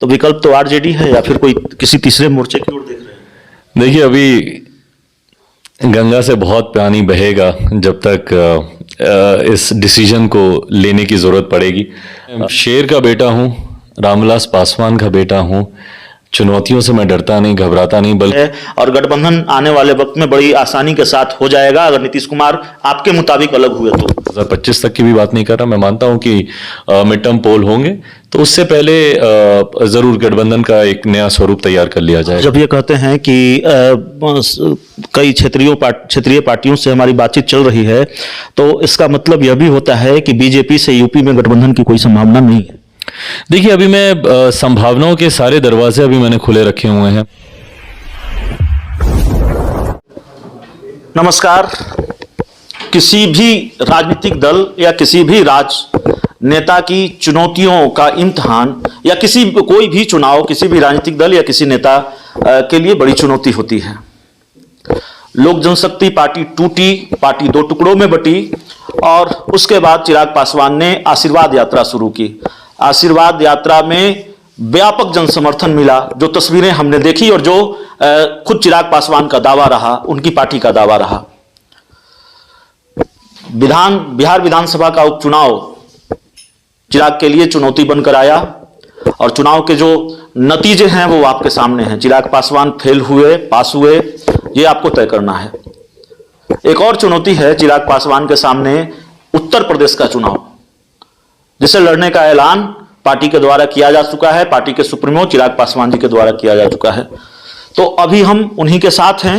तो विकल्प तो आरजेडी है या फिर कोई किसी तीसरे मोर्चे की ओर देख रहे हैं? देखिए, अभी गंगा से बहुत पानी बहेगा जब तक इस डिसीजन को लेने की जरूरत पड़ेगी। शेर का बेटा हूँ, रामविलास पासवान का बेटा हूँ। चुनौतियों से मैं डरता नहीं, घबराता नहीं, बल्कि और गठबंधन आने वाले वक्त में बड़ी आसानी के साथ हो जाएगा अगर नीतीश कुमार आपके मुताबिक अलग हुए तो। 2025 तक की भी बात नहीं कर रहा। मैं मानता हूं कि मिड टर्म पोल होंगे तो उससे पहले जरूर गठबंधन का एक नया स्वरूप तैयार कर लिया जाएगा। जब ये कहते हैं कि कई क्षेत्रीय पार्टियों से हमारी बातचीत चल रही है तो इसका मतलब यह भी होता है कि बीजेपी से यूपी में गठबंधन की कोई संभावना नहीं है। देखिए, अभी मैं संभावनाओं के सारे दरवाजे अभी मैंने खुले रखे हुए हैं। नमस्कार। किसी भी राजनीतिक दल या किसी भी नेता की चुनौतियों का इम्तिहान या कोई भी चुनाव किसी भी राजनीतिक दल या किसी नेता के लिए बड़ी चुनौती होती है। लोक जनशक्ति पार्टी टूटी, पार्टी दो टुकड़ों में बटी और उसके बाद चिराग पासवान ने आशीर्वाद यात्रा शुरू की। आशीर्वाद यात्रा में व्यापक जन समर्थन मिला। जो तस्वीरें हमने देखी और जो खुद चिराग पासवान का दावा रहा, उनकी पार्टी का दावा रहा। बिहार विधानसभा का उपचुनाव चिराग के लिए चुनौती बनकर आया और चुनाव के जो नतीजे हैं वो आपके सामने हैं। चिराग पासवान फेल हुए, पास हुए, ये आपको तय करना है। एक और चुनौती है चिराग पासवान के सामने, उत्तर प्रदेश का चुनाव, जिसे लड़ने का ऐलान पार्टी के द्वारा किया जा चुका है, पार्टी के सुप्रीमो चिराग पासवान जी के द्वारा किया जा चुका है। तो अभी हम उन्हीं के साथ हैं।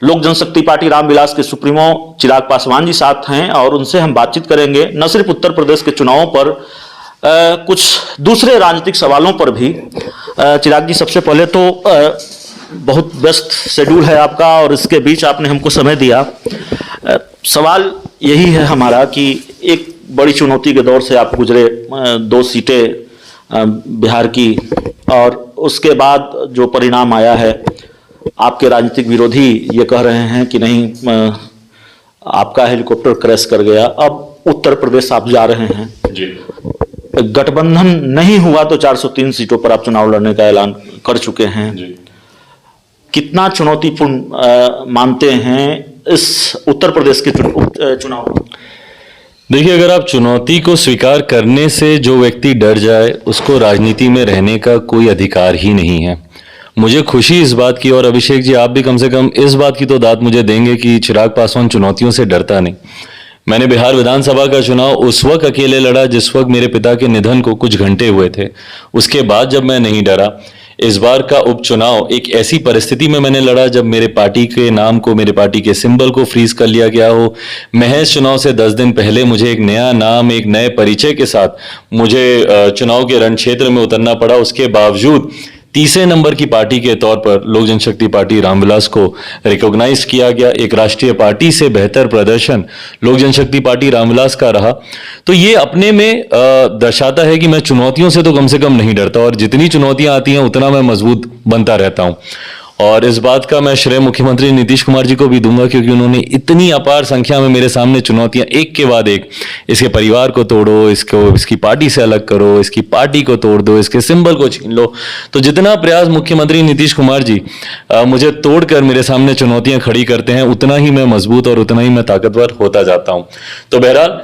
लोक जनशक्ति पार्टी रामविलास के सुप्रीमो चिराग पासवान जी साथ हैं और उनसे हम बातचीत करेंगे न सिर्फ उत्तर प्रदेश के चुनावों पर, कुछ दूसरे राजनीतिक सवालों पर भी। चिराग जी, सबसे पहले तो बहुत व्यस्त शेड्यूल है आपका और इसके बीच आपने हमको समय दिया। सवाल यही है हमारा कि एक बड़ी चुनौती के दौर से आप गुजरे, 2 सीटें बिहार की, और उसके बाद जो परिणाम आया है, आपके राजनीतिक विरोधी ये कह रहे हैं कि नहीं, आपका हेलीकॉप्टर क्रैश कर गया। अब उत्तर प्रदेश आप जा रहे हैं जी। गठबंधन नहीं हुआ तो 403 सीटों पर आप चुनाव लड़ने का ऐलान कर चुके हैं जी। कितना चुनौतीपूर्ण मानते हैं इस उत्तर प्रदेश के चुनाव? देखिए, अगर आप चुनौती को स्वीकार करने से जो व्यक्ति डर जाए, उसको राजनीति में रहने का कोई अधिकार ही नहीं है। मुझे खुशी इस बात की, और अभिषेक जी आप भी कम से कम इस बात की तो दाद मुझे देंगे कि चिराग पासवान चुनौतियों से डरता नहीं। मैंने बिहार विधानसभा का चुनाव उस वक्त अकेले लड़ा जिस वक्त मेरे पिता के निधन को कुछ घंटे हुए थे। उसके बाद जब मैं नहीं डरा, इस बार का उपचुनाव एक ऐसी परिस्थिति में मैंने लड़ा जब मेरे पार्टी के नाम को, मेरे पार्टी के सिंबल को फ्रीज कर लिया गया हो। महज चुनाव से 10 दिन पहले मुझे एक नया नाम, एक नए परिचय के साथ मुझे चुनाव के रण क्षेत्र में उतरना पड़ा। उसके बावजूद तीसरे नंबर की पार्टी के तौर पर लोक जनशक्ति पार्टी रामविलास को रिकॉग्नाइज किया गया। एक राष्ट्रीय पार्टी से बेहतर प्रदर्शन लोक जनशक्ति पार्टी रामविलास का रहा। तो ये अपने में दर्शाता है कि मैं चुनौतियों से तो कम से कम नहीं डरता, और जितनी चुनौतियां आती हैं उतना मैं मजबूत बनता रहता हूं। और इस बात का मैं श्रेय मुख्यमंत्री नीतीश कुमार जी को भी दूंगा, क्योंकि उन्होंने इतनी अपार संख्या में मेरे सामने चुनौतियां एक के बाद एक, इसके परिवार को तोड़ो, इसकी पार्टी से अलग करो, इसकी पार्टी को तोड़ दो, इसके सिंबल को छीन लो। तो जितना प्रयास मुख्यमंत्री नीतीश कुमार जी मुझे तोड़कर मेरे सामने चुनौतियां खड़ी करते हैं, उतना ही मैं मजबूत और उतना ही मैं ताकतवर होता जाता हूं। तो बहरहाल,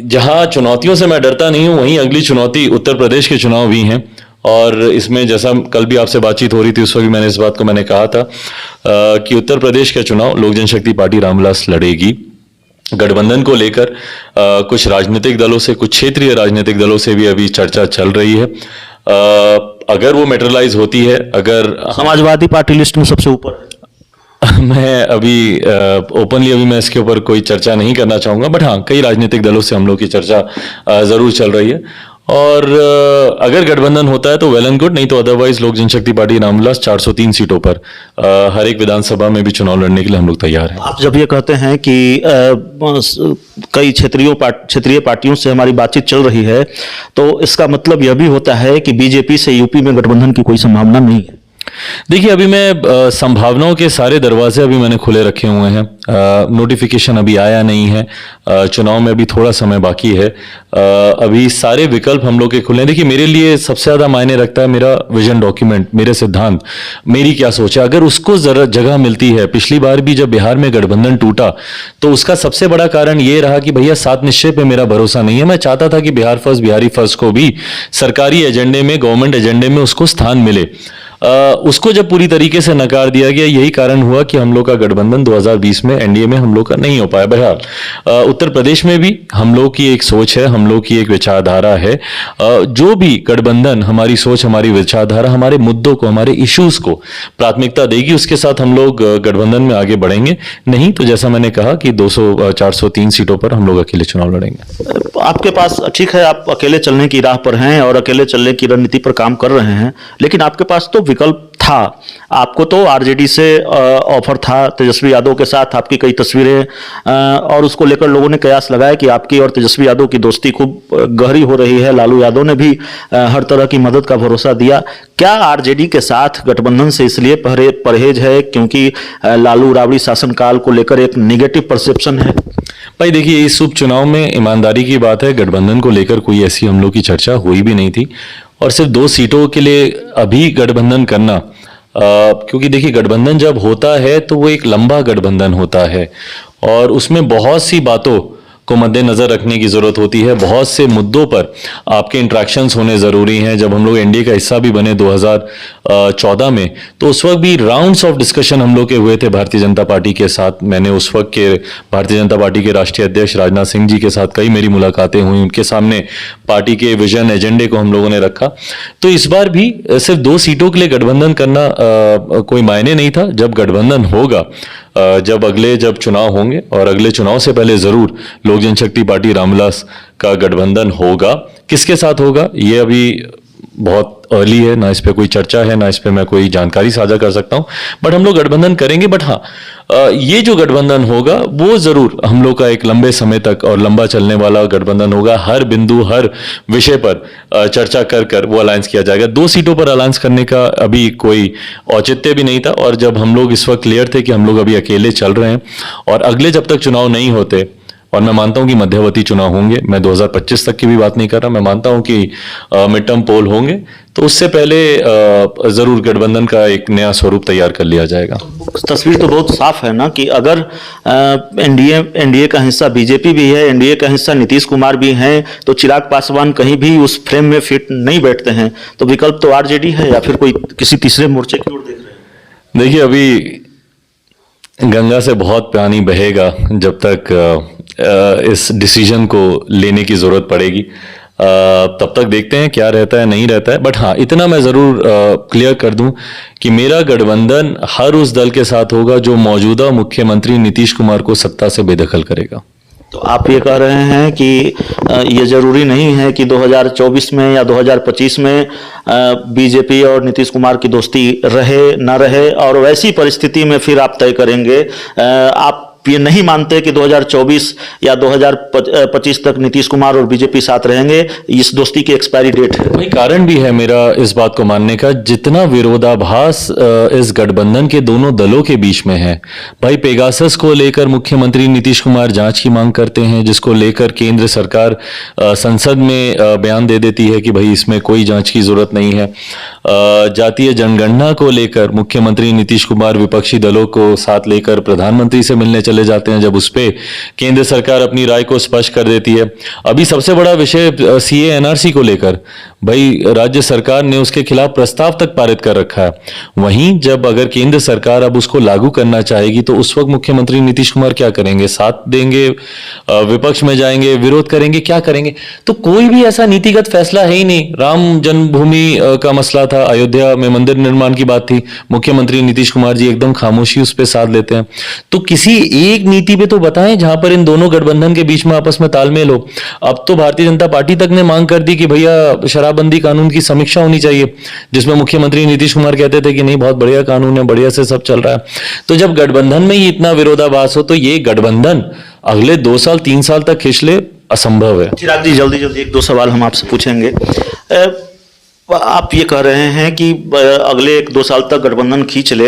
जहां चुनौतियों से मैं डरता नहीं हूं, वहीं अगली चुनौती उत्तर प्रदेश के चुनाव भी हैं। और इसमें जैसा कल भी आपसे बातचीत हो रही थी, उस वक्त मैंने इस बात को कहा था कि उत्तर प्रदेश का चुनाव लोक जनशक्ति पार्टी रामविलास लड़ेगी। गठबंधन को लेकर कुछ राजनीतिक दलों से, कुछ क्षेत्रीय राजनीतिक दलों से भी अभी चर्चा चल रही है। अगर वो मेटेरियलाइज होती है, अगर समाजवादी पार्टी लिस्ट में सबसे ऊपर है। मैं अभी ओपनली अभी मैं इसके ऊपर कोई चर्चा नहीं करना चाहूंगा, बट हाँ, कई राजनीतिक दलों से हम लोग की चर्चा जरूर चल रही है। और अगर गठबंधन होता है तो वेल एंड गुड, नहीं तो अदरवाइज लोक जनशक्ति पार्टी रामविलास 403 सीटों पर हर एक विधानसभा में भी चुनाव लड़ने के लिए हम लोग तैयार हैं। आप जब ये कहते हैं कि कई क्षेत्रीय पार्टियों से हमारी बातचीत चल रही है, तो इसका मतलब यह भी होता है कि बीजेपी से यूपी में गठबंधन की कोई संभावना नहीं है? देखिए अभी मैं संभावनाओं के सारे दरवाजे अभी मैंने खुले रखे हुए हैं। नोटिफिकेशन अभी आया नहीं है। चुनाव में अभी थोड़ा समय बाकी है। अभी सारे विकल्प हम लोग के खुले हैं। देखिए मेरे लिए सबसे ज़्यादा मायने रखता है मेरा विजन डॉक्यूमेंट, मेरे सिद्धांत, मेरी क्या सोच है। अगर उसको जरा जगह मिलती है, पिछली बार भी जब बिहार में गठबंधन टूटा तो उसका सबसे बड़ा कारण ये रहा कि भैया 7 निश्चय पे मेरा भरोसा नहीं है। मैं चाहता था कि बिहार फर्स्ट, बिहारी फर्स्ट को भी सरकारी एजेंडे में, गवर्नमेंट एजेंडे में उसको स्थान मिले। उसको जब पूरी तरीके से नकार दिया गया, यही कारण हुआ कि हम लोग का गठबंधन 2020 में एनडीए में हम लोग का नहीं हो पाया। बहरहाल उत्तर प्रदेश में भी हम लोग की एक सोच है, हम लोग की एक विचारधारा है। जो भी गठबंधन हमारी सोच, हमारी विचारधारा, हमारे मुद्दों को, हमारे इश्यूज को प्राथमिकता देगी, उसके साथ हम लोग गठबंधन में आगे बढ़ेंगे। नहीं तो जैसा मैंने कहा कि 200, 403 सीटों पर हम लोग अकेले चुनाव लड़ेंगे। आपके पास ठीक है, आप अकेले चलने की राह पर हैं और अकेले चलने की रणनीति पर काम कर रहे हैं, लेकिन आपके पास तो विकल्प था। आपको तो आरजेडी से ऑफर था, तेजस्वी यादव के साथ आपकी कई तस्वीरें और उसको लेकर लोगों ने कयास लगाया कि आपकी और तेजस्वी यादव की दोस्ती खूब गहरी हो रही है। लालू यादव ने भी हर तरह की मदद का भरोसा दिया। क्या आरजेडी के साथ गठबंधन से इसलिए परहेज है क्योंकि लालू राबड़ी शासनकाल को लेकर एक नेगेटिव परसेप्शन है? भाई देखिए इस उपचुनाव में ईमानदारी की बात है, गठबंधन को लेकर कोई ऐसी हम लोग की चर्चा हुई भी नहीं थी। और सिर्फ 2 सीटों के लिए अभी गठबंधन करना, क्योंकि देखिए गठबंधन जब होता है तो वो एक लंबा गठबंधन होता है और उसमें बहुत सी बातों को मद्देनजर रखने की जरूरत होती है। बहुत से मुद्दों पर आपके इंट्रैक्शंस होने जरूरी हैं। जब हम लोग एनडीए का हिस्सा भी बने 2014 में, तो उस वक्त भी राउंड्स ऑफ डिस्कशन हम लोग के हुए थे भारतीय जनता पार्टी के साथ। मैंने उस वक्त के भारतीय जनता पार्टी के राष्ट्रीय अध्यक्ष राजनाथ सिंह जी के साथ कई मेरी मुलाकातें हुई। उनके सामने पार्टी के विजन एजेंडे को हम लोगों ने रखा। तो इस बार भी सिर्फ 2 सीटों के लिए गठबंधन करना कोई मायने नहीं था। जब गठबंधन होगा, जब चुनाव होंगे, और अगले चुनाव से पहले जरूर लोक जनशक्ति पार्टी रामविलास का गठबंधन होगा। किसके साथ होगा ये अभी बहुत अर्ली है, ना इस पे कोई चर्चा है, ना इस पे मैं कोई जानकारी साझा कर सकता हूं। बट हम लोग गठबंधन करेंगे। बट हाँ, ये जो गठबंधन होगा वो जरूर हम लोग का एक लंबे समय तक और लंबा चलने वाला गठबंधन होगा। हर बिंदु, हर विषय पर चर्चा कर वो अलायंस किया जाएगा। 2 सीटों पर अलायंस करने का अभी कोई औचित्य भी नहीं था। और जब हम लोग इस वक्त क्लियर थे कि हम लोग अभी अकेले चल रहे हैं और अगले जब तक चुनाव नहीं होते, और मैं मानता हूं कि मध्यवर्ती चुनाव होंगे, मैं 2025 तक की भी बात नहीं कर रहा, मैं मानता हूं कि मिड टर्म पोल होंगे, तो उससे पहले जरूर गठबंधन का एक नया स्वरूप तैयार कर लिया जाएगा। तस्वीर तो बहुत साफ है ना कि अगर एनडीए का हिस्सा बीजेपी भी है, एनडीए का हिस्सा नीतीश कुमार भी हैं, तो चिराग पासवान कहीं भी उस फ्रेम में फिट नहीं बैठते हैं। तो विकल्प तो आरजेडी है या फिर कोई किसी तीसरे मोर्चे की ओर देख रहे हैं? देखिए अभी गंगा से बहुत पानी बहेगा जब तक इस डिसीजन को लेने की जरूरत पड़ेगी। तब तक देखते हैं क्या रहता है, नहीं रहता है। बट हाँ, इतना मैं जरूर क्लियर कर दूं कि मेरा गठबंधन हर उस दल के साथ होगा जो मौजूदा मुख्यमंत्री नीतीश कुमार को सत्ता से बेदखल करेगा। तो आप ये कह रहे हैं कि ये जरूरी नहीं है कि 2024 में या 2025 में बीजेपी और नीतीश कुमार की दोस्ती रहे ना रहे, और वैसी परिस्थिति में फिर आप तय करेंगे। आप ये नहीं मानते कि 2024 या 2025 तक नीतीश कुमार और बीजेपी साथ रहेंगे? इस दोस्ती की एक्सपायरी डेट है। भाई कारण भी है मेरा इस बात को मानने का। जितना विरोधाभास इस गठबंधन के दोनों दलों के बीच में है, भाई पेगासस को लेकर मुख्यमंत्री नीतीश कुमार जांच की मांग करते हैं, जिसको लेकर केंद्र सरकार संसद में बयान दे देती है कि भाई इसमें कोई जांच की जरूरत नहीं है। जातीय जनगणना को लेकर मुख्यमंत्री नीतीश कुमार विपक्षी दलों को साथ लेकर प्रधानमंत्री से मिलने चले जाते हैं, जब उस पे केंद्र सरकार अपनी राय को स्पष्ट कर देती है। अभी सबसे बड़ा विषय सीए एनआरसी को लेकर, भाई राज्य सरकार ने उसके खिलाफ प्रस्ताव तक पारित कर रखा है। वहीं जब अगर केंद्र सरकार अब उसको लागू करना चाहेगी तो उस वक्त मुख्यमंत्री नीतीश कुमार क्या करेंगे? साथ देंगे, विपक्ष में जाएंगे, विरोध करेंगे, क्या करेंगे? तो कोई भी ऐसा नीतिगत फैसला है ही नहीं। राम जन्मभूमि का मसला था, अयोध्या में मंदिर निर्माण की बात थी, मुख्यमंत्री नीतीश कुमार जी एकदम खामोशी उस पर साथ लेते हैं। तो किसी एक नीति पे तो बताएं जहां पर इन दोनों गठबंधन के बीच में आपस में तालमेल हो। अब तो भारतीय जनता पार्टी तक ने मांग कर दी कि भैया शराबबंदी कानून की समीक्षा होनी चाहिए, जिसमें मुख्यमंत्री नीतीश कुमार कहते थे कि नहीं बहुत बढ़िया कानून है, बढ़िया से सब चल रहा है। तो जब गठबंधन में ही इतना विरोधाभास हो तो ये गठबंधन अगले 2 साल 3 साल तक खींच ले, असंभव है। चिराग जी, जल्दी जल्दी 1-2 सवाल हम आपसे पूछेंगे। आप ये कह रहे हैं कि अगले 1-2 साल तक गठबंधन खींच ले,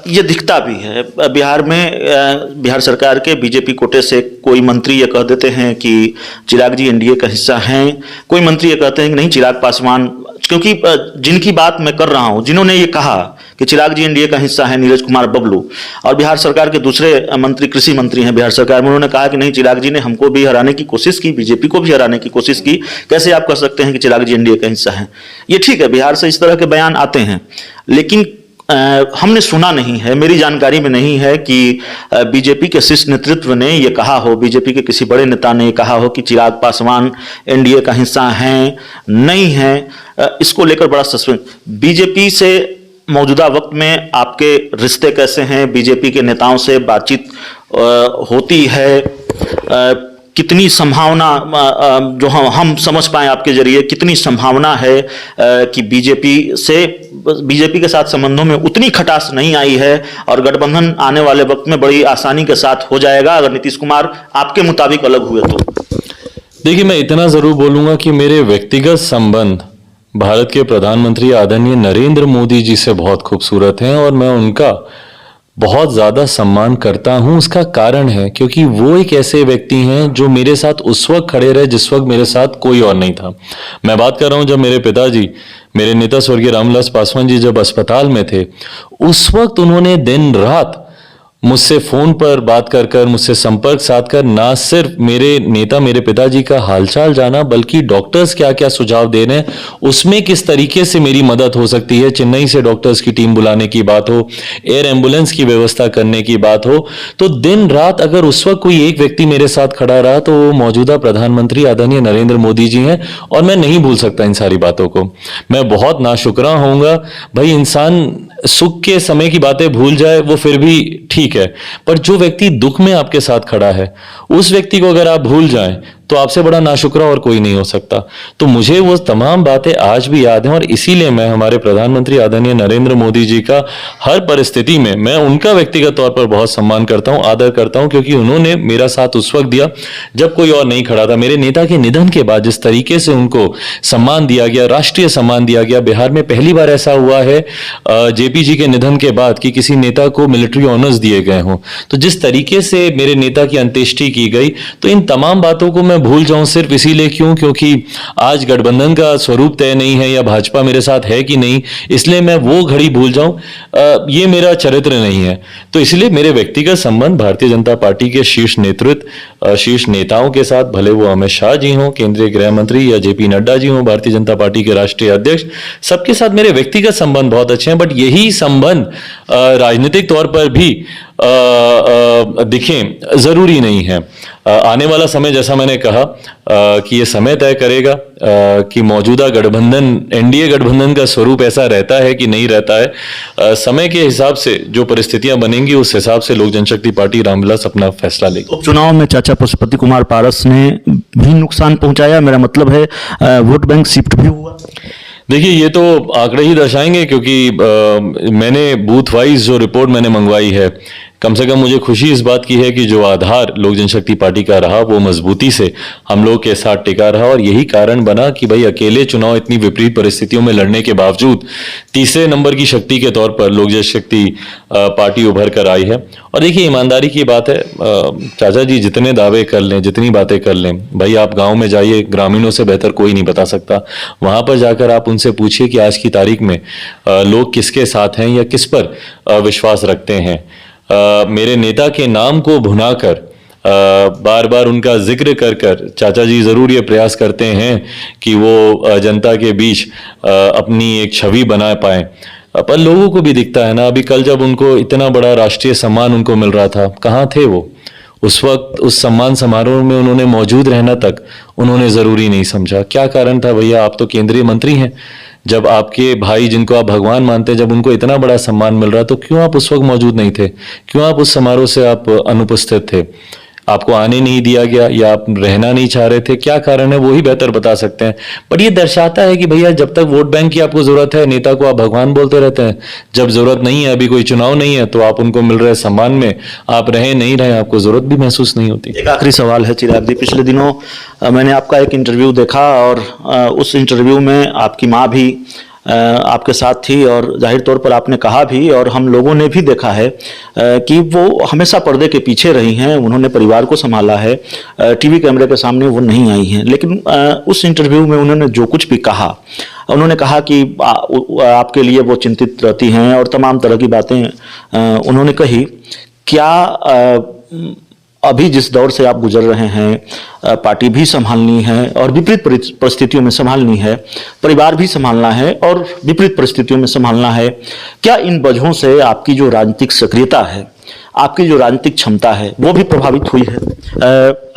ये दिखता भी है। बिहार में बिहार सरकार के बीजेपी कोटे से कोई मंत्री ये कह देते हैं कि चिराग जी एनडीए का हिस्सा हैं, कोई मंत्री ये कहते हैं कि नहीं चिराग पासवान, क्योंकि जिनकी बात मैं कर रहा हूं, जिन्होंने ये कहा कि चिराग जी एनडीए का हिस्सा है, नीरज कुमार बबलू, और बिहार सरकार के दूसरे मंत्री, कृषि मंत्री हैं बिहार सरकार में, उन्होंने कहा कि नहीं चिराग जी ने हमको भी हराने की कोशिश की, बीजेपी को भी हराने की कोशिश की, कैसे आप कह सकते हैं कि चिराग जी एनडीए का हिस्सा है। ये ठीक है, बिहार से इस तरह के बयान आते हैं, लेकिन हमने सुना नहीं है, मेरी जानकारी में नहीं है कि बीजेपी के शीर्ष नेतृत्व ने यह कहा हो, बीजेपी के किसी बड़े नेता ने कहा हो कि चिराग पासवान एनडीए का हिस्सा हैं, नहीं है। इसको लेकर बड़ा सस्पेंस। बीजेपी से मौजूदा वक्त में आपके रिश्ते कैसे हैं? बीजेपी के नेताओं से बातचीत होती है? कितनी संभावना, जो हम समझ पाए आपके जरिए, कितनी संभावना है कि बीजेपी के साथ संबंधों में उतनी खटास नहीं आई है और गठबंधन आने वाले वक्त में बड़ी आसानी के साथ हो जाएगा अगर नीतीश कुमार आपके मुताबिक अलग हुए तो? देखिए, मैं इतना जरूर बोलूंगा कि मेरे व्यक्तिगत संबंध भारत के प्रधानमंत्री आदरणीय नरेंद्र मोदी जी से बहुत खूबसूरत हैं और मैं उनका बहुत ज्यादा सम्मान करता हूं। उसका कारण है क्योंकि वो एक ऐसे व्यक्ति हैं जो मेरे साथ उस वक्त खड़े रहे जिस वक्त मेरे साथ कोई और नहीं था। मैं बात कर रहा हूं जब मेरे पिताजी, मेरे नेता स्वर्गीय रामविलास पासवान जी जब अस्पताल में थे, उस वक्त उन्होंने दिन रात मुझसे फोन पर बात कर मुझसे संपर्क साध कर ना सिर्फ मेरे नेता, मेरे पिताजी का हालचाल जाना, बल्कि डॉक्टर्स क्या क्या सुझाव दे रहे हैं, उसमें किस तरीके से मेरी मदद हो सकती है। चेन्नई से डॉक्टर्स की टीम बुलाने की बात हो, एयर एम्बुलेंस की व्यवस्था करने की बात हो, तो दिन रात अगर उस वक्त कोई एक व्यक्ति मेरे साथ खड़ा रहा तो वो मौजूदा प्रधानमंत्री आदरणीय नरेंद्र मोदी जी हैं और मैं नहीं भूल सकता इन सारी बातों को। मैं बहुत नाशुक्रा होऊंगा। भाई, इंसान सुख के समय की बातें भूल जाए वो फिर भी ठीक है, पर जो व्यक्ति दुख में आपके साथ खड़ा है उस व्यक्ति को अगर आप भूल जाएं तो आपसे बड़ा नाशुक्रा और कोई नहीं हो सकता। तो मुझे वो तमाम बातें आज भी याद हैं और इसीलिए मैं हमारे प्रधानमंत्री आदरणीय नरेंद्र मोदी जी का हर परिस्थिति में मैं उनका व्यक्तिगत तौर पर बहुत सम्मान करता हूं, आदर करता हूं, क्योंकि उन्होंने मेरा साथ उस वक्त दिया जब कोई और नहीं खड़ा था। मेरे नेता के निधन के बाद जिस तरीके से उनको सम्मान दिया गया, राष्ट्रीय सम्मान दिया गया, बिहार में पहली बार ऐसा हुआ है जेपी जी के निधन के बाद कि किसी नेता को मिलिट्री ऑनर्स दिए गए हों। तो जिस तरीके से मेरे नेता की अंत्येष्टि की गई, तो इन तमाम बातों को मैं भूल जाऊं सिर्फ इसीलिए क्यों? क्योंकि आज गठबंधन का स्वरूप तय नहीं है या भाजपा मेरे साथ है कि नहीं, इसलिए मैं वो घड़ी भूल जाऊं, ये मेरा चरित्र नहीं है। तो इसलिए मेरे व्यक्तिगत संबंध भारतीय जनता पार्टी के शीर्ष नेतृत्व, शीर्ष नेताओं के साथ, भले वो अमित शाह जी हों, केंद्रीय गृह मंत्री, या जेपी नड्डा जी हों, भारतीय जनता पार्टी के राष्ट्रीय अध्यक्ष, सबके साथ मेरे व्यक्तिगत संबंध बहुत अच्छे हैं। बट यही संबंध राजनीतिक तौर पर भी दिखें जरूरी नहीं है। आने वाला समय, जैसा मैंने कहा, कि ये समय तय करेगा कि मौजूदा गठबंधन, एनडीए गठबंधन का स्वरूप ऐसा रहता है कि नहीं रहता है। समय के हिसाब से जो परिस्थितियां बनेंगी उस हिसाब से लोक जनशक्ति पार्टी रामविलास अपना फैसला लेगी। उपचुनाव में चाचा पशुपति कुमार पारस ने भी नुकसान पहुंचाया, मेरा मतलब है वोट बैंक शिफ्ट भी हुआ। देखिए, ये तो आंकड़े ही दर्शाएंगे, क्योंकि मैंने बूथ वाइज जो रिपोर्ट मैंने मंगवाई है, कम से कम मुझे खुशी इस बात की है कि जो आधार लोक जनशक्ति पार्टी का रहा वो मजबूती से हम लोग के साथ टिका रहा और यही कारण बना कि भाई अकेले चुनाव इतनी विपरीत परिस्थितियों में लड़ने के बावजूद तीसरे नंबर की शक्ति के तौर पर लोक जनशक्ति पार्टी उभर कर आई है। और देखिए, ईमानदारी की बात है, चाचा जी जितने दावे कर लें, जितनी बातें कर लें, भाई आप गाँव में जाइए, ग्रामीणों से बेहतर कोई नहीं बता सकता। वहां पर जाकर आप उनसे पूछिए कि आज की तारीख में लोग किसके साथ हैं या किस पर विश्वास रखते हैं। मेरे नेता के नाम को भुनाकर बार बार उनका जिक्र कर चाचा जी जरूर ये प्रयास करते हैं कि वो जनता के बीच अपनी एक छवि बना पाए, पर लोगों को भी दिखता है ना। अभी कल जब उनको इतना बड़ा राष्ट्रीय सम्मान उनको मिल रहा था, कहाँ थे वो उस वक्त? उस सम्मान समारोह में उन्होंने मौजूद रहना तक उन्होंने जरूरी नहीं समझा। क्या कारण था? भैया, आप तो केंद्रीय मंत्री हैं। जब आपके भाई, जिनको आप भगवान मानते हैं, जब उनको इतना बड़ा सम्मान मिल रहा तो क्यों आप उस वक्त मौजूद नहीं थे? क्यों आप उस समारोह से आप अनुपस्थित थे? आपको आने नहीं दिया गया या आप रहना नहीं चाह रहे थे, क्या कारण है वो ही बेहतर बता सकते हैं। बट ये दर्शाता है कि भैया जब तक वोट बैंक की आपको जरूरत है, नेता को आप भगवान बोलते रहते हैं, जब जरूरत नहीं है, अभी कोई चुनाव नहीं है, तो आप उनको मिल रहे सम्मान में आप रहे नहीं रहे आपको जरूरत भी महसूस नहीं होती। एक आखिरी सवाल है चिराग जी, पिछले दिनों मैंने आपका एक इंटरव्यू देखा और उस इंटरव्यू में आपकी माँ भी आपके साथ थी और जाहिर तौर पर आपने कहा भी और हम लोगों ने भी देखा है कि वो हमेशा पर्दे के पीछे रही हैं, उन्होंने परिवार को संभाला है, टीवी कैमरे के सामने वो नहीं आई हैं। लेकिन उस इंटरव्यू में उन्होंने जो कुछ भी कहा, उन्होंने कहा कि आपके लिए वो चिंतित रहती हैं और तमाम तरह की बातें उन्होंने कही। क्या अभी जिस दौर से आप गुजर रहे हैं, पार्टी भी संभालनी है और विपरीत परिस्थितियों में संभालनी है, परिवार भी संभालना है और विपरीत परिस्थितियों में संभालना है, क्या इन वजहों से आपकी जो राजनीतिक सक्रियता है, आपकी जो राजनीतिक क्षमता है, वो भी प्रभावित हुई है?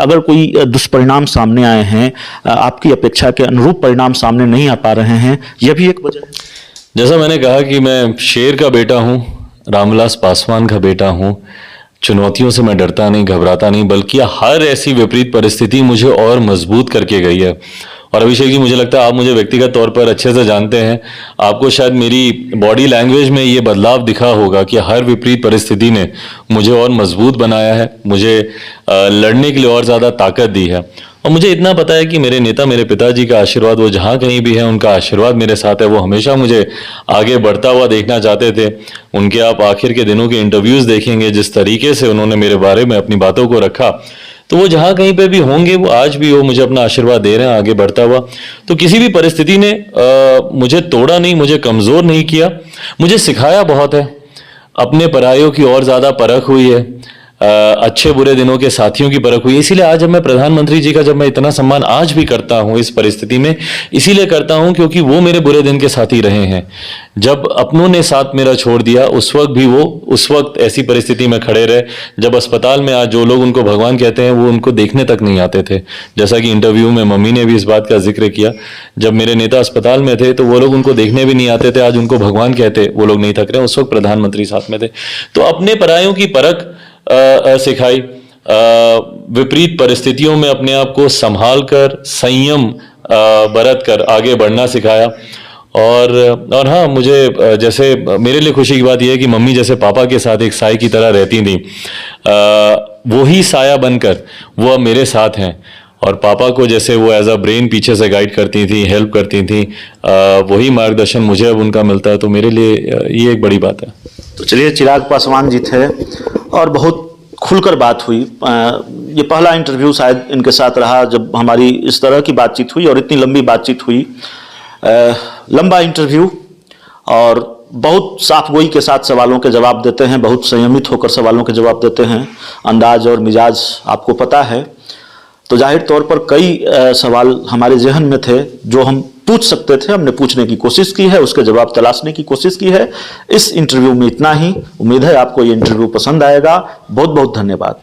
अगर कोई दुष्परिणाम सामने आए हैं, आपकी अपेक्षा के अनुरूप परिणाम सामने नहीं आ पा रहे हैं, यह भी एक वजह है? जैसा मैंने कहा कि मैं शेर का बेटा हूं, रामविलास पासवान का बेटा हूं, चुनौतियों से मैं डरता नहीं, घबराता नहीं, बल्कि हर ऐसी विपरीत परिस्थिति मुझे और मजबूत करके गई है। और अभिषेक जी, मुझे लगता है आप मुझे व्यक्तिगत तौर पर अच्छे से जानते हैं, आपको शायद मेरी बॉडी लैंग्वेज में ये बदलाव दिखा होगा कि हर विपरीत परिस्थिति ने मुझे और मजबूत बनाया है, मुझे लड़ने के लिए और ज़्यादा ताकत दी है। और मुझे इतना पता है कि मेरे नेता, मेरे पिताजी का आशीर्वाद, वो जहाँ कहीं भी है उनका आशीर्वाद मेरे साथ है। वो हमेशा मुझे आगे बढ़ता हुआ देखना चाहते थे। उनके आप आखिर के दिनों के इंटरव्यूज़ देखेंगे, जिस तरीके से उन्होंने मेरे बारे में अपनी बातों को रखा, तो वो जहाँ कहीं पे भी होंगे, वो आज भी वो मुझे अपना आशीर्वाद दे रहे हैं आगे बढ़ता हुआ। तो किसी भी परिस्थिति ने मुझे तोड़ा नहीं, मुझे कमज़ोर नहीं किया, मुझे सिखाया बहुत है। अपने परायों की और ज़्यादा परख हुई है, अच्छे बुरे दिनों के साथियों की परख हुई। इसीलिए आज जब मैं प्रधानमंत्री जी का जब मैं इतना सम्मान आज भी करता हूं इस परिस्थिति में, इसीलिए करता हूं क्योंकि वो मेरे बुरे दिन के साथी रहे हैं। जब अपनों ने साथ मेरा छोड़ दिया, उस वक्त भी वो उस वक्त ऐसी परिस्थिति में खड़े रहे। जब अस्पताल में आज जो लोग उनको भगवान कहते हैं, वो उनको देखने तक नहीं आते थे। जैसा कि इंटरव्यू में मम्मी ने भी इस बात का जिक्र किया, जब मेरे नेता अस्पताल में थे तो वो लोग उनको देखने भी नहीं आते थे, आज उनको भगवान कहते, वो लोग नहीं थक रहे, उस वक्त प्रधानमंत्री साथ में थे। तो अपने परायों की परख सिखाई, विपरीत परिस्थितियों में अपने आप को संभाल कर, संयम बरत कर आगे बढ़ना सिखाया। और हाँ, मुझे जैसे मेरे लिए खुशी की बात यह है कि मम्मी जैसे पापा के साथ एक साय की तरह रहती थी, वो ही साया बनकर वो अब मेरे साथ हैं। और पापा को जैसे वो एज अ ब्रेन पीछे से गाइड करती थी, हेल्प करती थी, वही मार्गदर्शन मुझे अब उनका मिलता है। तो मेरे लिए ये एक बड़ी बात है। तो चलिए, चिराग पासवान जी थे और बहुत खुलकर बात हुई। ये पहला इंटरव्यू शायद इनके साथ रहा जब हमारी इस तरह की बातचीत हुई और इतनी लंबी बातचीत हुई। लंबा इंटरव्यू और बहुत साफगोई के साथ सवालों के जवाब देते हैं, बहुत संयमित होकर सवालों के जवाब देते हैं। अंदाज और मिजाज आपको पता है। तो जाहिर तौर पर कई सवाल हमारे जहन में थे जो हम पूछ सकते थे, हमने पूछने की कोशिश की है, उसके जवाब तलाशने की कोशिश की है। इस इंटरव्यू में इतना ही। उम्मीद है आपको ये इंटरव्यू पसंद आएगा। बहुत बहुत धन्यवाद।